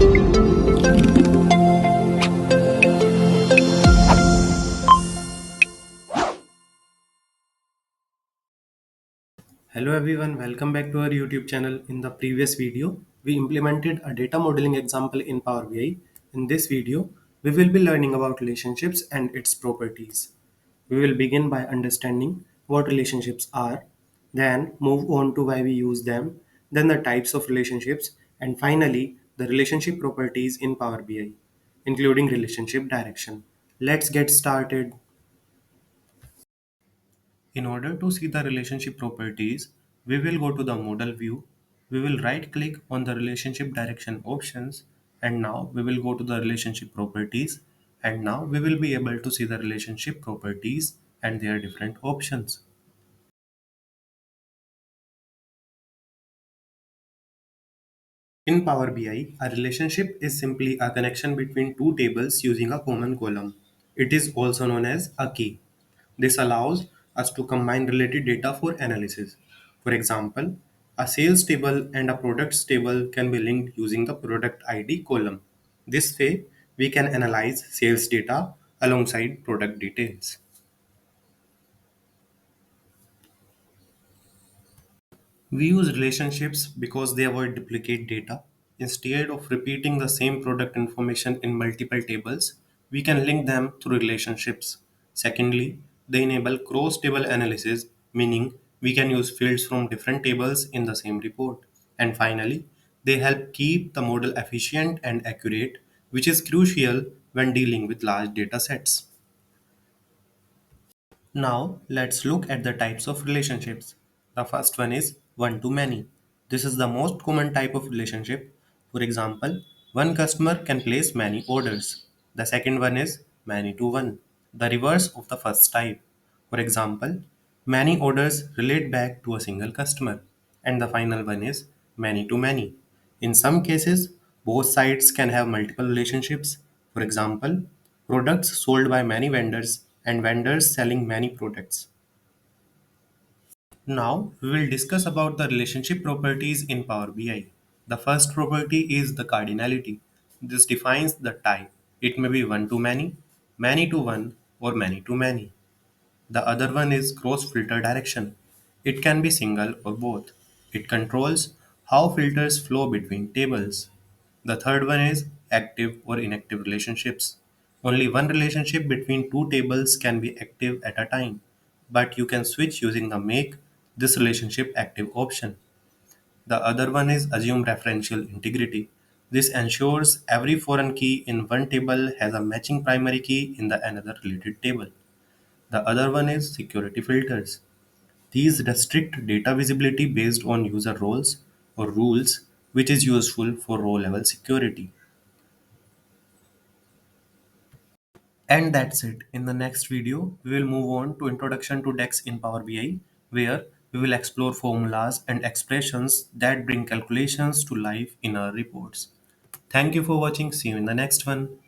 Hello everyone, welcome back to our YouTube channel. In the previous video, we implemented a data modeling example in Power BI. In this video, we will be learning about relationships and its properties. We will begin by understanding what relationships are, then move on to why we use them, then the types of relationships, and finally the relationship properties in Power BI, including relationship direction. Let's get started. In order to see the relationship properties, we will go to the model view. We will right click on the relationship direction options, and now we will go to the relationship properties, and now we will be able to see the relationship properties and their different options. In Power BI, a relationship is simply a connection between two tables using a common column. It is also known as a key. This allows us to combine related data for analysis. For example, a sales table and a products table can be linked using the product ID column. This way, we can analyze sales data alongside product details. We use relationships because they avoid duplicate data. Instead of repeating the same product information in multiple tables, we can link them through relationships. Secondly, they enable cross table analysis, meaning we can use fields from different tables in the same report. And finally, they help keep the model efficient and accurate, which is crucial when dealing with large data sets. Now, let's look at the types of relationships. The first one is one to many. This is the most common type of relationship. For example, one customer can place many orders. The second one is many to one, the reverse of the first type. For example, many orders relate back to a single customer. And the final one is many to many. In some cases, both sides can have multiple relationships. For example, products sold by many vendors and vendors selling many products. Now we will discuss about the relationship properties in Power BI. The first property is the cardinality. This defines the type. It may be one to many to one, or many to many. The other one is cross filter direction. It can be single or both. It controls how filters flow between tables. The third one is active or inactive relationships. Only one relationship between two tables can be active at a time, but you can switch using the make this relationship active option. The other one is assume referential integrity. This ensures every foreign key in one table has a matching primary key in the another related table. The other one is security filters. These restrict data visibility based on user roles or rules, which is useful for row level security. And that's it. In the next video, we will move on to introduction to DEX in Power BI, where we will explore formulas and expressions that bring calculations to life in our reports. Thank you for watching. See you in the next one.